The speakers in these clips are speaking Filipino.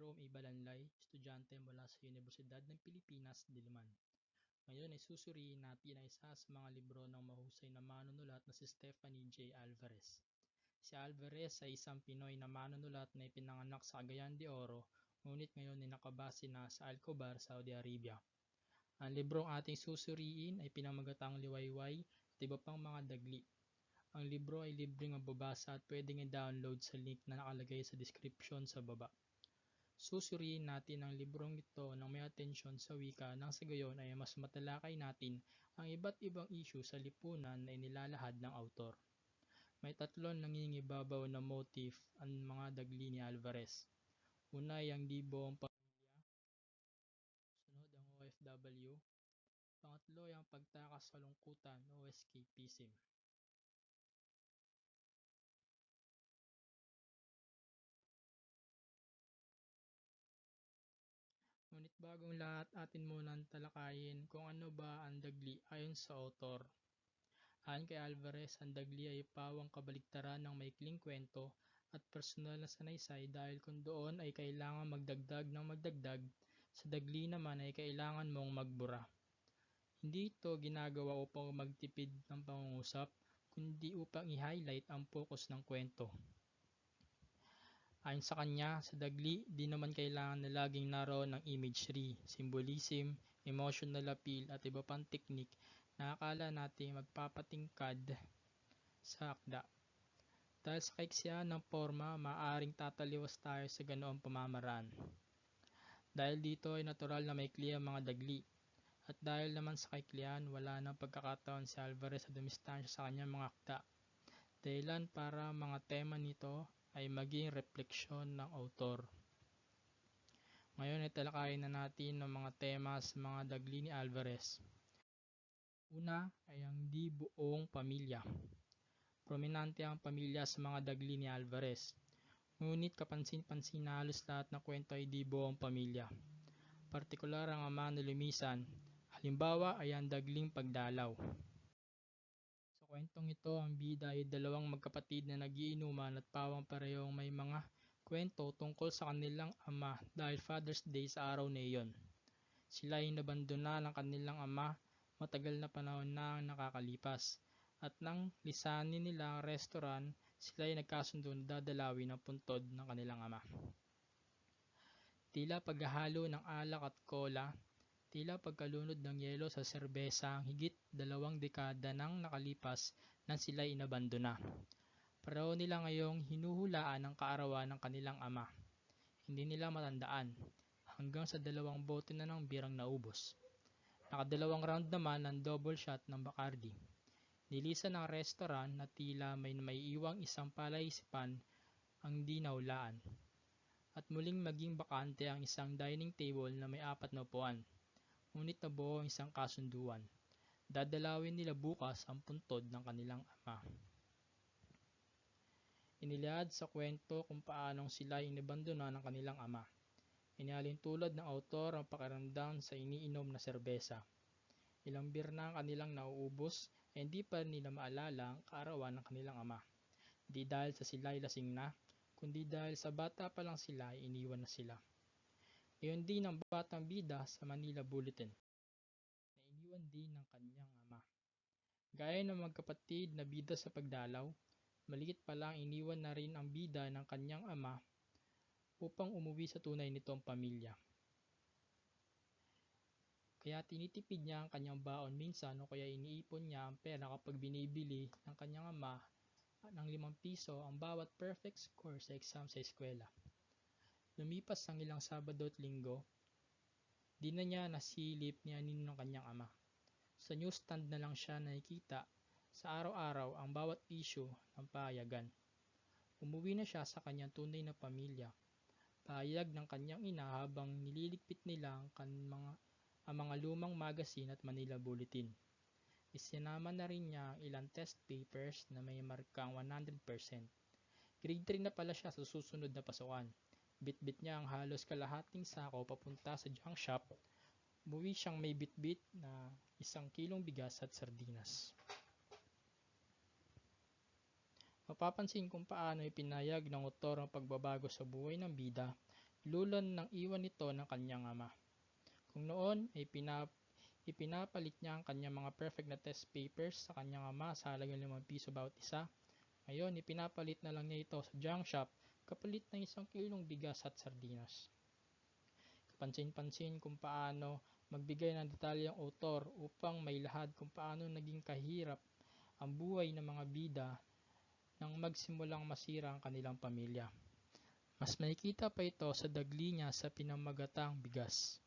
Jerome A. Balanlay, estudyante mula sa Universidad ng Pilipinas, Diliman. Ngayon ay susuriin natin ang isa sa mga libro ng mahusay na manunulat na si Stephanie J. Alvarez. Si Alvarez ay isang Pinoy na manunulat na ipinanganak sa Cagayan de Oro, ngunit ngayon ay nakabase na sa Alcobar, Saudi Arabia. Ang librong ating susuriin ay pinamagatang Liwayway at iba pang mga dagli. Ang libro ay libreng mababasa at pwedeng i-download sa link na nakalagay sa description sa baba. Susuriin natin ang librong ito ng may atensyon sa wika nang sa gayon ay mas matalakay natin ang iba't ibang issue sa lipunan na inilalahad ng autor. May tatlong nangingibabaw na motif ang mga dagli ni Alvarez. Una ay ang di-buong pamilya, sunod ang OFW, pangatlo ay ang pagtakas sa lungkutan o escapism. Ngunit bagong lahat, atin munang talakayin kung ano ba ang dagli ayon sa author. Ayon kay Alvarez, ang dagli ay pawang kabaligtaran ng maikling kwento at personal na sanaysay dahil kung doon ay kailangan magdagdag ng magdagdag, sa dagli naman ay kailangan mong magbura. Hindi ito ginagawa upang magtipid ng pangungusap, kundi upang i-highlight ang focus ng kwento. Ayon sa kanya, sa dagli, di naman kailangan na laging naroon ng imagery, symbolism, emotional appeal at iba pang teknik na akala natin magpapatingkad sa akda. Dahil sa kaiksihan ng forma, maaaring tataliwas tayo sa ganoong pamamaraan. Dahil dito ay natural na maikli ang mga dagli. At dahil naman sa kaiklian, wala nang pagkakataon si Alvarez sa dumistansya sa kanyang mga akda. Dahilan para mga tema nito ay maging refleksyon ng autor. Ngayon ay talakayin na natin ang mga tema sa mga dagli ni Alvarez. Una ay ang di buong pamilya. Prominente ang pamilya sa mga dagli ni Alvarez. Ngunit kapansin-pansin na halos lahat ng kwento ay di buong pamilya. Partikular ang ama na lumisan. Halimbawa ay ang dagling pagdalaw. Sa kwentong ito, ang bida ay dalawang magkapatid na nagiinuman at pawang parehong may mga kwento tungkol sa kanilang ama dahil Father's Day sa araw na iyon. Sila ay nabandona ng kanilang ama matagal na panahon na ang nakakalipas at nang lisanin nila ang restaurant, sila ay nagkasundo na dadalawin ang puntod ng kanilang ama. Tila paghahalo ng alak at cola, tila pagkalunod ng yelo sa serbesa ang higit 2 dekada nang nakalipas nang sila ay inabandona. Pareho nila ngayong hinuhulaan ang kaarawan ng kanilang ama. Hindi nila matandaan, hanggang sa 2 bote na ng birang naubos. Nakadalawang round naman ng double shot ng Bacardi. Nilisan ang restaurant na tila may iwang isang palaisipan ang di nahulaan. At muling maging bakante ang isang dining table na may 4 na upuan. Ngunit nabuo ang isang kasunduan. Dadalawin nila bukas ang puntod ng kanilang ama. Inilahad sa kwento kung paanong sila inabandona ng kanilang ama. Inialin tulad ng autor ang pakiramdam sa iniinom na serbesa. Ilang beer na ang kanilang nauubos ay hindi pa nila maalala ang kaarawan ng kanilang ama. Di dahil sa sila ay lasing na, kundi dahil sa bata pa lang sila ay iniwan na sila. Iyon din ang batang bida sa Manila Bulletin, na iniwan din ng kanyang ama. Gaya ng magkapatid na bida sa pagdalaw, maliit pa lang iniwan na rin ang bida ng kanyang ama upang umuwi sa tunay nitong pamilya. Kaya tinitipid niya ang kanyang baon minsan o kaya iniipon niya ang pera kapag binibili ng kanyang ama ng 5 piso ang bawat perfect score sa exam sa eskwela. Lumipas ang ilang Sabado at Linggo, di na niya nasilip ni Anin ng kanyang ama. Sa newsstand na lang siya nakikita sa araw-araw ang bawat issue ng pahayagan. Umuwi na siya sa kanyang tunay na pamilya. Pahayag ng kanyang ina habang nililigpit nila ang mga lumang magazine at Manila Bulletin. Isinama na rin niya ang ilang test papers na may markang 100%. Grade 3 na pala siya sa susunod na pasukan. Bitbit niya ang halos kalahating sako papunta sa junk shop. Umuwi siyang may bitbit na 1 kilong bigas at sardinas. Mapapansin kung paano ipinahayag ng autor ang pagbabago sa buhay ng bida Lulan ng iwan nito ng kanyang ama. Kung noon ay ipinapalit niya ang kanyang mga perfect na test papers sa kanyang ama sa halagang 5 piso bawat isa, ngayon ipinapalit na lang niya ito sa junk shop kapalit ng 1 kilong bigas at sardinas. Kapansin-pansin kung paano magbigay ng detalye ang autor upang mailahad kung paano naging kahirap ang buhay ng mga bida nang magsimulang masira ang kanilang pamilya. Mas makikita pa ito sa dagli niya sa pinamagatang bigas.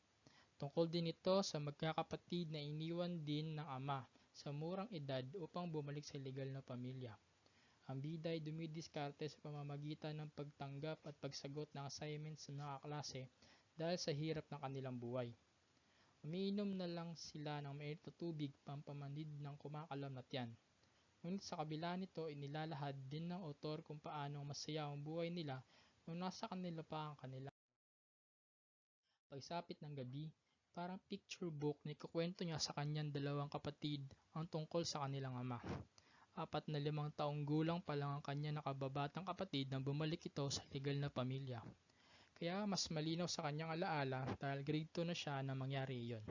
Tungkol din ito sa magkakapatid na iniwan din ng ama sa murang edad upang bumalik sa legal na pamilya. Ang bida ay dumidiskarte sa pamamagitan ng pagtanggap at pagsagot ng assignments sa mga klase dahil sa hirap ng kanilang buhay. Umiinom na lang sila ng mainit na tubig pampamanid ng kumakalam na tiyan. Ngunit sa kabila nito, inilalahad din ng autor kung paano masaya ang buhay nila nung nasa kanila pa ang kanila. Pagsapit ng gabi, parang picture book na ikukwento niya sa kanyang 2 kapatid ang tungkol sa kanilang ama. 45 taong gulang pa lang ang kanyang nakababatang kapatid nang bumalik ito sa legal na pamilya. Kaya mas malinaw sa kanyang alaala dahil grade 2 na siya nang mangyari iyon.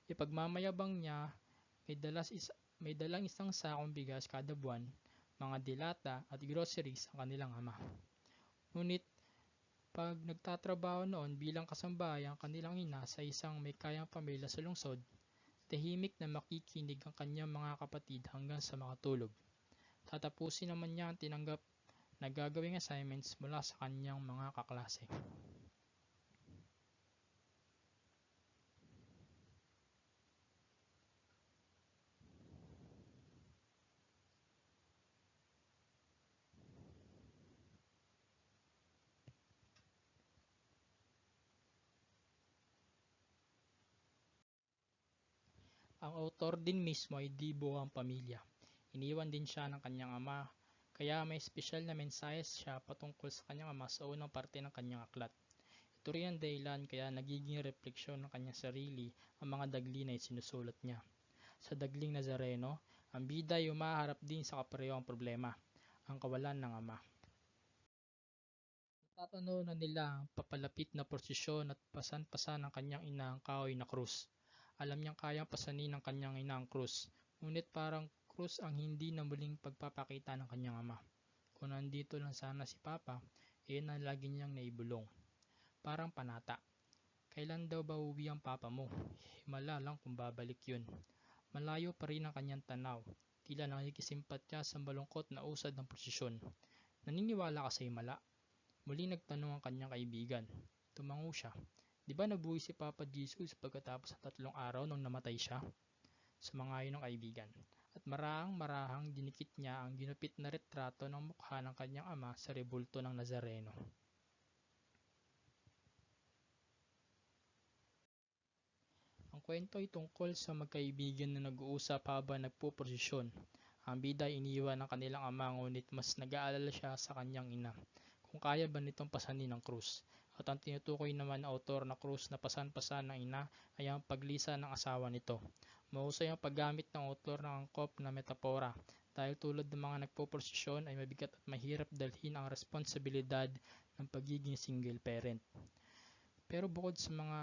Ipagmamayabang niya may dalang 1 sakong bigas kada buwan, mga dilata at groceries ang kanilang ama. Ngunit pag nagtatrabaho noon bilang kasambahay ang kanilang ina sa isang may kayang pamilya sa lungsod, tahimik na makikinig ang kanyang mga kapatid hanggang sa makatulog. Tatapusin naman niya ang tinanggap na gagawing assignments mula sa kanyang mga kaklase. Ang autor din mismo ay di buwang pamilya. Iniwan din siya ng kanyang ama, kaya may espesyal na mensahe siya patungkol sa kanyang ama sa unang parte ng kanyang aklat. Ito rin ang dahilan kaya nagiging refleksyon ng kanyang sarili ang mga dagli na isinusulat niya. Sa dagling Nazareno, ang bida ay umaharap din sa kaparehong problema, ang kawalan ng ama. Natatanaw na nila ang papalapit na prosesyon at pasan-pasan ng kanyang ina ang kahoy na krus. Alam niyang kayang pasanin ng kanyang ina ang krus, ngunit parang krus ang hindi na muling pagpapakita ng kanyang ama. Kung nandito lang sana si Papa, iyon ang lagi niyang naibulong. Parang panata. Kailan daw ba uwi ang Papa mo? Himala lang kung babalik yun. Malayo pa rin ang kanyang tanaw. Tila nakikisimpatya sa malungkot na usad ng prosesyon. Naniniwala ka sa himala? Muling nagtanong ang kanyang kaibigan. Tumango siya. Di ba nabuhay si Papa Jesus pagkatapos ng 3 araw nung namatay siya? Sumangayon ng kaibigan. At marahang dinikit niya ang ginupit na retrato ng mukha ng kanyang ama sa rebulto ng Nazareno. Ang kwento ay tungkol sa magkaibigan na nag-uusap habang nagpuprosesyon. Ang bida ay iniwan ng kanilang ama ngunit mas nag-aalala siya sa kanyang ina kung kaya ba nitong pasanin ng krus. At ang tinutukoy naman ng autor na krus na pasan-pasan ng ina ay ang paglisa ng asawa nito. Mahusay ang paggamit ng autor ng angkop na metapora dahil tulad ng mga nagpoprosesyon ay mabigat at mahirap dalhin ang responsibilidad ng pagiging single parent. Pero bukod sa mga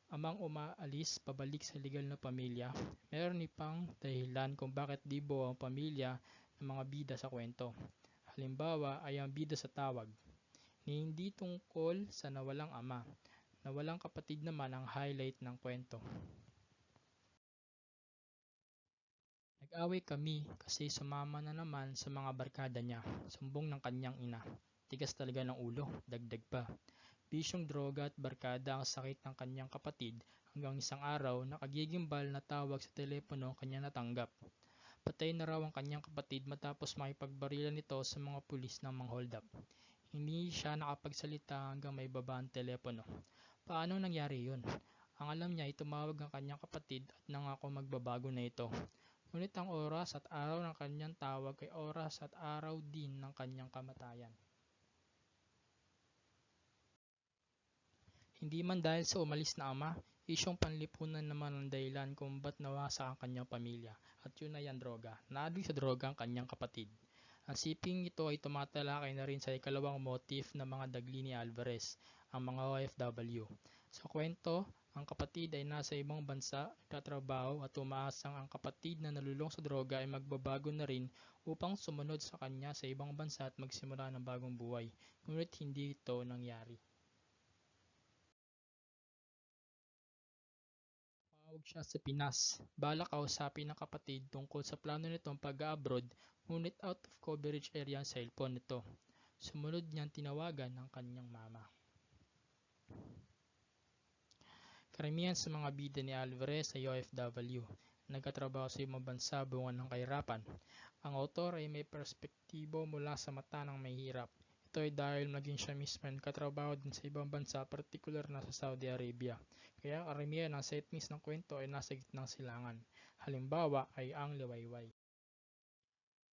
amang umaalis pabalik sa legal na pamilya, meron pang dahilan kung bakit di buo ang pamilya ng mga bida sa kwento. Halimbawa ay ang bida sa tawag, ni hindi tungkol sa nawalang ama. Nawalang kapatid naman ang highlight ng kwento. Nag-away kami kasi sumama na naman sa mga barkada niya, sumbong ng kanyang ina. Tigas talaga ng ulo, dagdag pa. Bisyong droga at barkada ang sakit ng kanyang kapatid hanggang isang araw nakagigimbal na tawag sa telepono ang kanya natanggap. Patay na raw ang kanyang kapatid matapos makipagbarilan nito sa mga pulis ng mga hold up. Hindi siya nakapagsalita hanggang may baba ang telepono. Paano nangyari yun? Ang alam niya ay tumawag ang kanyang kapatid at nangako magbabago na ito. Ngunit ang oras at araw ng kanyang tawag ay oras at araw din ng kanyang kamatayan. Hindi man dahil sa umalis na ama, isyong panlipunan naman ang dahilan kung ba't nawasak ang kanyang pamilya. At yun ay ang droga. Naadik sa droga ang kanyang kapatid. Ang siping ito ay tumatalakay na rin sa ikalawang motif ng mga dagli ni Alvarez, ang mga OFW. Sa kwento, ang kapatid ay nasa ibang bansa, nagtatrabaho at umaasang ang kapatid na nalulong sa droga ay magbabago na rin upang sumunod sa kanya sa ibang bansa at magsimula ng bagong buhay. Ngunit hindi ito nangyari. Tumawag siya sa Pinas, balak kausapin ng kapatid tungkol sa plano nitong pag-abroad, ngunit out of coverage area ang cellphone nito. Sumunod niyang tinawagan ng kanyang mama. Karamihan sa mga bida ni Alvarez ay OFW, nagkatrabaho sa ibang bansa bunga ng kahirapan. Ang autor ay may perspektibo mula sa mata ng mahihirap. Ito ay dahil naging siya mismo ay nagkatrabaho din sa ibang bansa, partikular na sa Saudi Arabia. Kaya karamihan ng settings ng kwento ay nasa gitnang silangan. Halimbawa ay ang liwayway.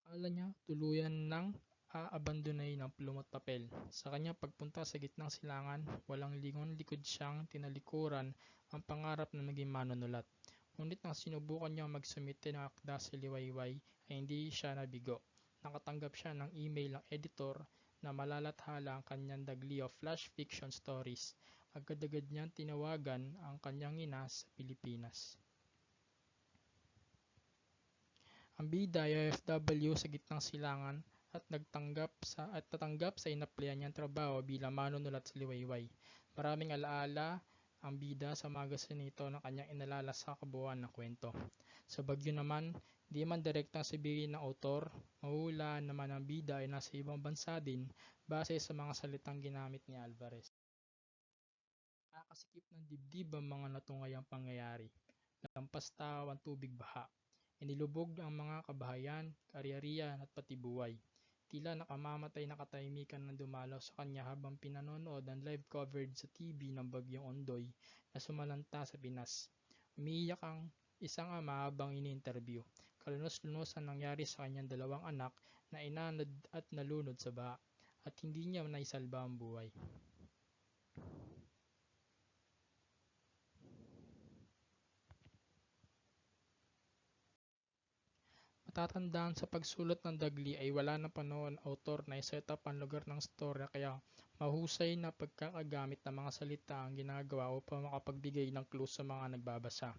Akala niya tuluyan ng aabandonay ng plum at papel. Sa kanyang pagpunta sa gitnang silangan, walang lingon-likod siyang tinalikuran ang pangarap na maging manunulat. Ngunit nang sinubukan niyang magsumite ng akda sa liwayway ay hindi siya nabigo. Nakatanggap siya ng email ng editor na malalathala ang kanyang dagli of flash fiction stories. Agad-agad niyang tinawagan ang kanyang ina sa Pilipinas. Ang bida ay OFW sa gitnang silangan at natanggap sa inaplayan niyang trabaho bilang manunulat sa liwayway. Maraming alaala ang bida sa magasin nito na kanyang inalala sa kabuuan ng kwento. Sa bagyo naman, di man direktang sabihin ng autor, mahuhulaan naman ang bida ay nasa ibang bansa din base sa mga salitang ginamit ni Alvarez. Nakakasikip ng dibdib ang mga natungayang pangyayari. Lampas tao ang tubig baha. Inilubog ang mga kabahayan, karyariyan at pati buhay. Tila nakamamatay na katahimikan na dumalaw sa kanya habang pinanonood ang live coverage sa TV ng Bagyong Ondoy na sumalanta sa Pinas. Umiiyak ang isang ama habang ini-interview. Kalunos-lunos ang nangyari sa kanyang dalawang anak na inanod at nalunod sa baha at hindi niya naisalba ang buhay. Matatandaan sa pagsulat ng dagli ay wala ng panahon ang autor na i-set up ang lugar ng storya kaya mahusay na pagkakagamit ng mga salita ang ginagawa upang makapagbigay ng clue sa mga nagbabasa.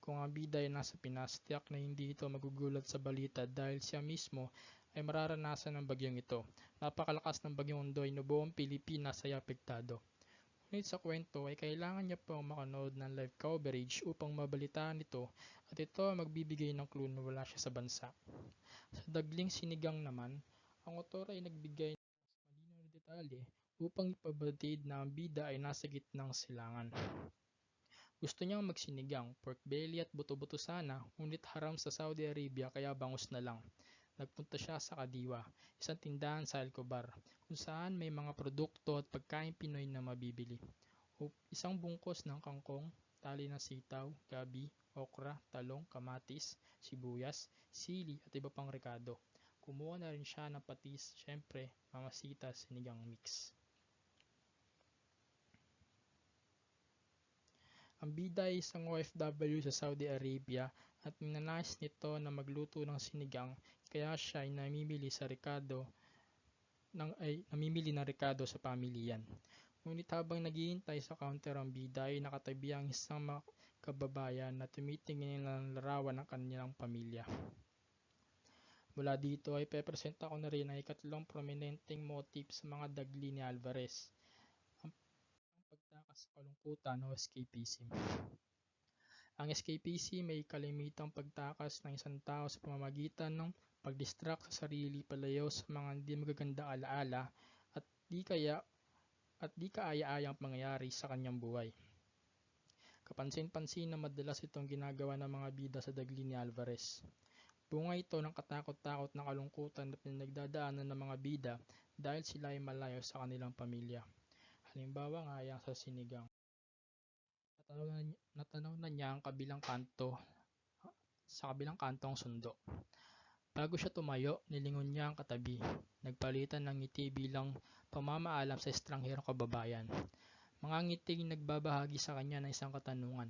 Kung ang bida ay nasa Pinas, tiyak na hindi ito magugulat sa balita dahil siya mismo ay mararanasan ng bagyong ito. Napakalakas ng bagyong Ondoy na buong Pilipinas ay apektado. Ngunit sa kwento ay kailangan niya pang makanood ng live coverage upang mabalitaan ito at ito ang magbibigay ng clue na wala siya sa bansa. Sa dagling sinigang naman, ang autor ay nagbigay ng mas malinaw na detalye upang ipabatid na ang bida ay nasa gitnang silangan. Gusto niyang magsinigang, pork belly at buto-buto sana, ngunit haram sa Saudi Arabia kaya bangus na lang. Nagpunta siya sa Kadiwa, isang tindahan sa Alcobar, kung saan may mga produkto at pagkain Pinoy na mabibili. Isang bungkos ng kangkong, tali ng sitaw, gabi, okra, talong, kamatis, sibuyas, sili at iba pang rekado. Kumuha na rin siya ng patis, syempre, mamasita sinigang mix. Ang bida ay isang OFW sa Saudi Arabia at ninanais nito na magluto ng sinigang kaya siya ay namimili ng rekado sa pamilihan. Ngunit habang naghihintay sa counter ang bida ay nakatabi ang isang kababayan na tumitingin ng larawan ng kanilang pamilya. Mula dito ay pepresenta ko na rin ang ikatlong prominenteng motif sa mga dagli ni Alvarez, ang pagtakas sa kalungkutan o escapism. Ang escapism may kalimitang pagtakas ng isang tao sa pamamagitan ng pag-distract sa sarili palayo sa mga hindi magagandang alaala at di kaaya-ayang pangyayari sa kanyang buhay. Kapansin-pansin na madalas itong ginagawa ng mga bida sa dagli ni Alvarez. Bunga ito ng katakot-takot na kalungkutan na pinagdadaanan ng mga bida dahil sila ay malayo sa kanilang pamilya. Halimbawa nga yang sa sinigang. Natanaw na niya ang sa kabilang kantong sundo. Bago siya tumayo, nilingon niya ang katabi. Nagpalitan ng ngiti bilang pamamaalam sa estrangherong kababayan. Mga ngiting nagbabahagi sa kanya ng isang katanungan.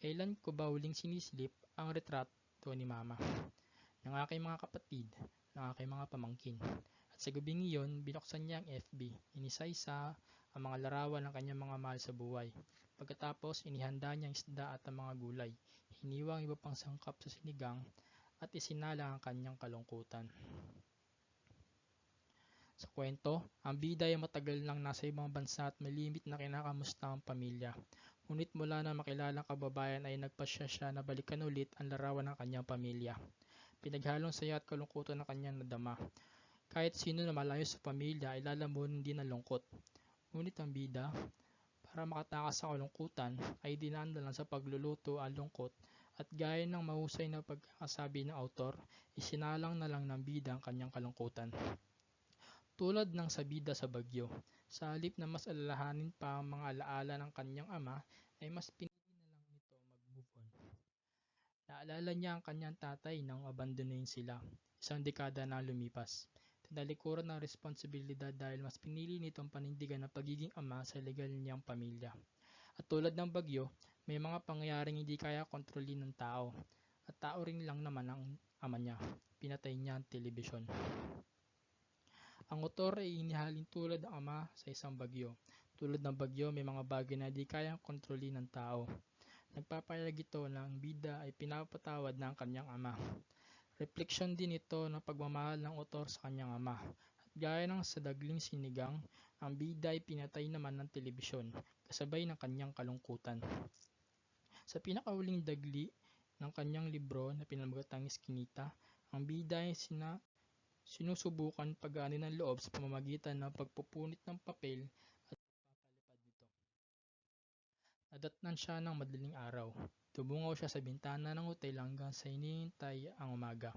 Kailan ko ba huling sinisilip ang retrato ni Mama? Ng aking mga kapatid, ng aking mga pamangkin. At sa gabing iyon, binuksan niya ang FB. Inisa-isa ang mga larawan ng kanyang mga mahal sa buhay. Pagkatapos, inihanda niya ang isda at ang mga gulay. Hiniwa ang iba pang sangkap sa sinigang at isinala ang kanyang kalungkutan. Sa kwento, ang bida ay matagal nang nasa ibang bansa at may limit na kinakamusta ang pamilya. Ngunit mula na makilalang kababayan ay nagpasya siya na balikan ulit ang larawan ng kanyang pamilya. Pinaghalong saya at kalungkutan ng kanyang nadama. Kahit sino na malayo sa pamilya ay lalamunin din ang lungkot. Ngunit ang bida, para makatakas sa kalungkutan, ay dinaan na lang sa pagluluto ang lungkot at gaya ng mahusay na pagkakasabi ng autor, isinalang na lang ng bida ang kanyang kalungkutan. Tulad ng sa bida sa bagyo, sa halip na mas alalahanin pa ang mga alaala ng kanyang ama, ay mas pinili na lang nito mag-move on. Naalala niya ang kanyang tatay nang abandonin sila, isang dekada na lumipas. Tinalikuran ng responsibilidad dahil mas pinili nitong panindigan ang pagiging ama sa legal niyang pamilya. At tulad ng bagyo, may mga pangyayaring hindi kaya kontrolin ng tao. At tao rin lang naman ang ama niya. Pinatay niya ang telebisyon. Ang autor ay inihalin tulad ng ama sa isang bagyo. Tulad ng bagyo, may mga bagay na di kayang kontrolin ng tao. Nagpapahayag ito na ang bida ay pinapatawad ng kanyang ama. Refleksyon din ito ng pagmamahal ng autor sa kanyang ama. At gaya ng sa Dagling Sinigang, ang bida ay pinatay naman ng telebisyon, kasabay ng kanyang kalungkutan. Sa pinakauling dagli ng kanyang libro na pinamagatang Eskinita, ang bida ay sinusubukan pagaanin ng loob sa pamamagitan ng pagpupunit ng papel at pagpapalipad nito. Nadatnan siya ng madaling araw. Tumungaw siya sa bintana ng hotel hanggang sa hinihintay ang umaga.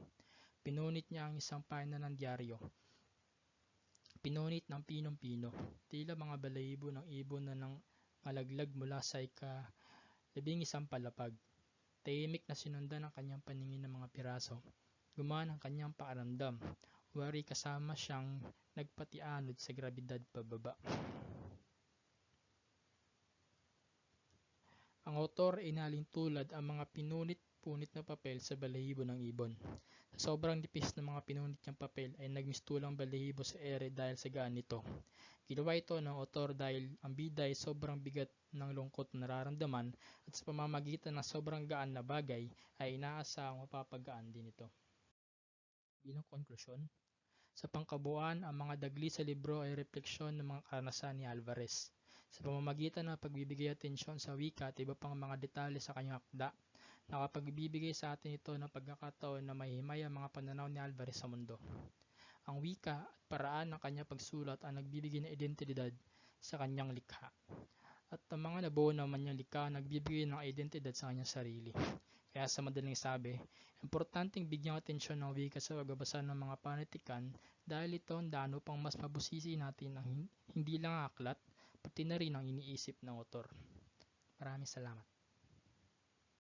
Pinunit niya ang isang pahina ng dyaryo. Pinunit ng pinong-pino. Tila mga balahibo ng ibon na nang malaglag mula sa ika-11 palapag. Tahimik na sinundan ng kanyang paningin ng mga piraso. Gumaan ang kanyang pakiramdam. Wari kasama siyang nagpatianod sa grabidad pababa. Ang autor ay inalintulad ang mga pinunit-punit na papel sa balahibo ng ibon. Sa sobrang nipis ng mga pinunit niyang papel ay nagmistulang balahibo sa ere dahil sa gaan nito. Ginawa ito ng autor dahil ang bida ay sobrang bigat ng lungkot na nararamdaman at sa pamamagitan ng sobrang gaan na bagay ay inaasahang mapapagaan din ito. Bilang konklusyon, sa pangkabuuan, ang mga dagli sa libro ay refleksyon ng mga karanasan ni Alvarez. Sa pamamagitan ng pagbibigay atensyon sa wika at iba pang mga detalye sa kanyang akda, nakapagbibigay sa atin ito ng pagkakataon na mahimay ang mga pananaw ni Alvarez sa mundo. Ang wika at paraan ng kanyang pagsulat ang nagbibigay ng identidad sa kanyang likha. At ang mga nabuo naman niyang likha nagbibigay ng identidad sa kanyang sarili. Kaya sa madaling sabi, importanteng bigyang atensyon ng wika sa pagbabasa ng mga panitikan dahil ito ang daan upang mas mabusisi natin ang hindi lang ang aklat, pati na rin ang iniisip ng autor. Maraming salamat.